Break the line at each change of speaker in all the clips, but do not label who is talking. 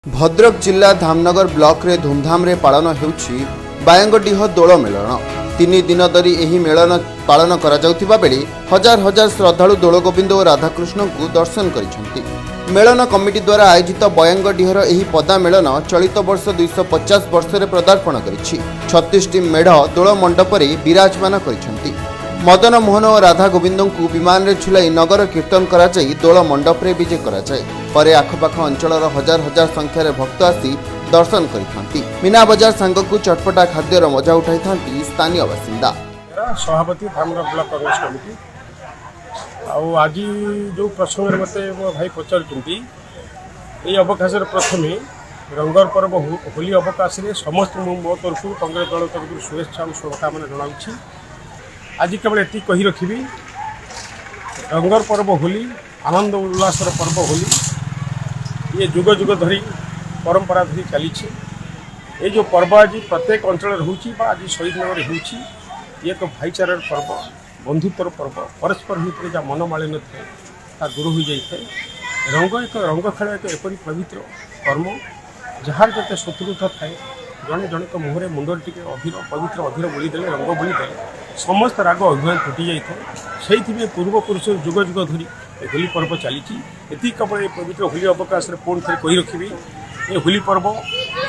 भद्रक जिला धामनगर ब्लॉक रे धूमधाम रे पालन हेउछि बायंगडीह दोल मेलन। 3 दिन धरी एही मेलन पालन करा जाउथिबा बेले हजार हजार श्रद्धालु दोल गोविंद और राधाकृष्ण को दर्शन करिसेंति। मेलन कमिटी द्वारा आयोजित बयांगडीहर एही पदा मेलन चलित वर्ष 250 वर्ष रे पदार्पण करिछि। 36 टी मेढ दोल मंडप रे विराजमान करिसेंति। मदन मोहन और राधा गोविंद को विमान रे झुलाई नगर कीर्तन करा जाई दोल मंडप रे विजे करा जाए। परे आखपाख अंचलर हजार हजार संख्यार भक्त आसी दर्शन करिथांती। मीना बजार सांग को चटपटा खाद्यर मजा उठाई थांती स्थानीय बासिंदा।
सभापति धामनगर ब्लॉक कांग्रेस कमिटी आज जो प्रसंग मते मो भाई पचारुचंती ये अवकाश प्रथमे रंगर पर्व होली अवकाश समस्त मो तरफ कांग्रेस दल तरफ शुभेच्छा और शुभकामना जनाऊँ। आज केवल ये कही रखी रंगर पर्व होली आनंद उल्लासर पर्व होली ये जुग जुग धरी परंपरा धरी चली। ये जो पर्व आज प्रत्येक अंचल आज शहीद नगर हो एक भाईचारार पर्व बंधुत्वर पर्व परस्पर भितर जहाँ मनमालिन्य था दूर हो जाए। रंग एक रंग खेल एक एपरी पवित्र कर्म जहाँ जते शत्रुता थाए जड़े जन मुहर मुंडर टी अधीर पवित्र अधीर बोलीदे रंग बोलीदे समस्त राग अभिमान फुटी जाए। से पूर्वपुरुष जुग जुग धरी होली पर्व चली केवल ये पवित्र होली अवकाश पुणी थे कही रखी ये होली पर्व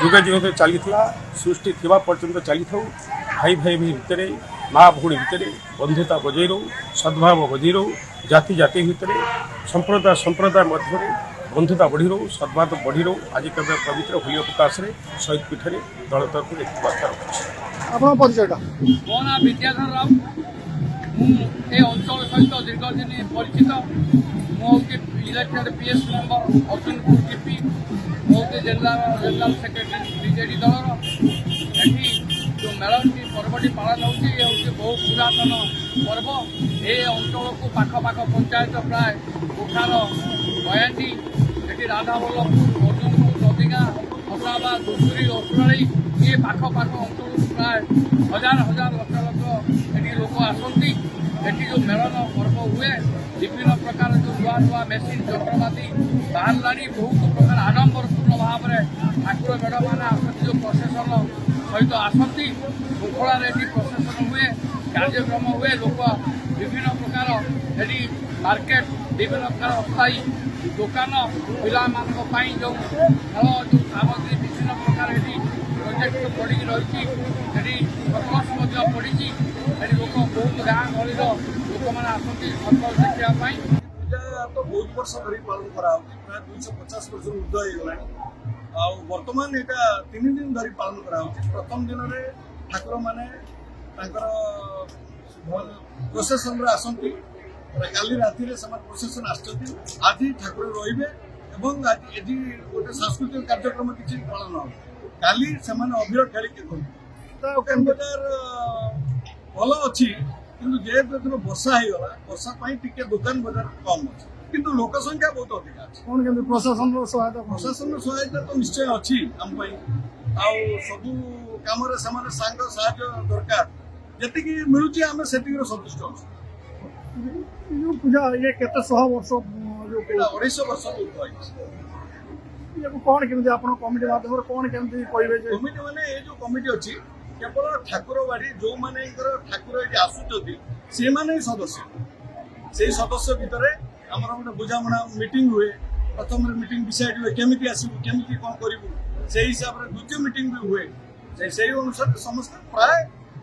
जुग जुग चली सृष्टि थी पर्यटन चली था। भाई भाई भितर माँ भौणी भितर बंधुता बजै रो सद्भाव बजै रो जाति जाति भितर संप्रदाय संप्रदाय मध्य बंधुता बढ़ी रो सद्भाव बढ़ी रो। आज केवल पवित्र होली अवकाश शहीद पीठ में दल तरफ बार्ता रखुच्छे।
मो ना विद्याधर राव मुझे अंचल सहित दीर्घदिन परिचित मुझे elected PS member Arjunpur TP मुझे जनरल सेक्रेटरी बीजेडी दल जो मेलनटी पर्वटी पालन होती बहुत पुरातन पर्व। ये अंचल को पाखपाख पंचायत प्राय उठार बयाटी ये राधावल्लभपुर अर्जुनपुर ददिगा हसनाबाद धुसुरी असुराड़ी ये पाखपाख अंचल प्राय हजार हजार लक्ष लक्ष ये लोक आसती। ये जो मेलन पर्व हुए विभिन्न प्रकार जो नुआ नुआ मेसीन जंत्रपाति बाहर बहुत प्रकार आडंबरपूर्ण भाव में ठाकुर मेढ़ मैंने आसती जो प्रशासन सहित आसती श्रृंखलार प्रशासन हुए कार्यक्रम हुए लोक विभिन्न प्रकार ये मार्केट विभिन्न प्रकार अस्थायी दुकान पाई जो खेल जो सामग्री विभिन्न प्रकार ये प्रोजेक्ट पड़ी रही सर्कस पड़ी लोक बहुत गाँ गहली लोक मैंने आसती सर्कस देखापी।
तो बहुत वर्ष धरी पालन कराया प्राय 250 वर्ष ऊर्ध हो बर्तमान यहाँ 3 दिन धरी पालन कराया। प्रथम दिन में ठाकुर मैंने प्रोसेसन आसती काली राति प्रोसेसन आज ठाकुर रे आज गोटे सांस्कृतिक कार्यक्रम किसी पालन हो काली से अबीर खेल बजार भल अच्छी किंतु जेहेतु वर्षा हो गला वर्षा टी दुकान बजार कम अच्छी किंतु लोक संख्या बहुत अधिक अच्छी। प्रशासन सहायता तो निश्चय अच्छी आम सबू कम सांग साहय दरकार जी मिलूँ आम से सन्तुष्ट
पूजा ये केते 100 वर्ष
250 वर्ष
कौन केमती आप कमिटी माध्यम कौन केमती कहे
कमिटी माने ये जो कमिटी अच्छी केवल ठाकुर बाड़ी जो माने ठाकुर ये आसुच्च से माने सदस्य से सदस्य भितर आमर गोटे बुझामणा मीटिंग हुए। प्रथम मीटिंग डिसाइड हुए केमिति आसबू केमिति कौन करूँ से हिसाब से द्वितीय मीटिंग भी हुए से अनुसार समस्त प्राय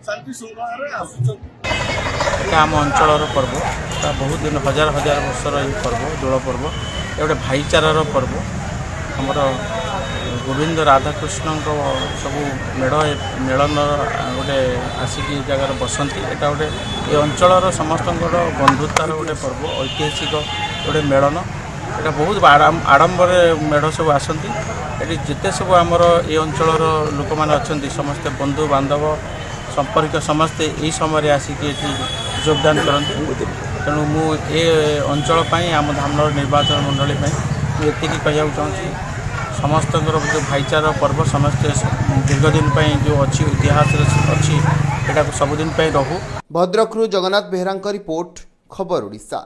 शांति श्रृंखला आसुच्च।
आम अंचल पर्व बहुत दिन हजार हजार वर्षर ये पर्व दोल पर्व ये गोटे भाईचारार पर्व आमर गोविंद राधाकृष्ण सब मेढ़ मेलन गोटे आसिक जगार बसती यहाँ गोटे ये अंचल समस्त बंधुतार गोटे पर्व ऐतिहासिक गोटे मेलन यहाँ बहुत आडंबर मेढ़ सब आसती। ये जिते सब आमर ये अंचल लोक मैंने अच्छा समस्ते बंधु बांधव संपर्क समस्ते यही समय आसिक योगदान करती। तेणु मुझे अंचल आम धामनगर निर्वाचन मंडली ये कहना चाहूँगी समस्त जो भाईचारा पर्व समस्ते दीर्घदिन जो अच्छी इतिहास अच्छी सबुदिन रहू।
भद्रकरू जगन्नाथ बेहरा रिपोर्ट खबर ओडिशा।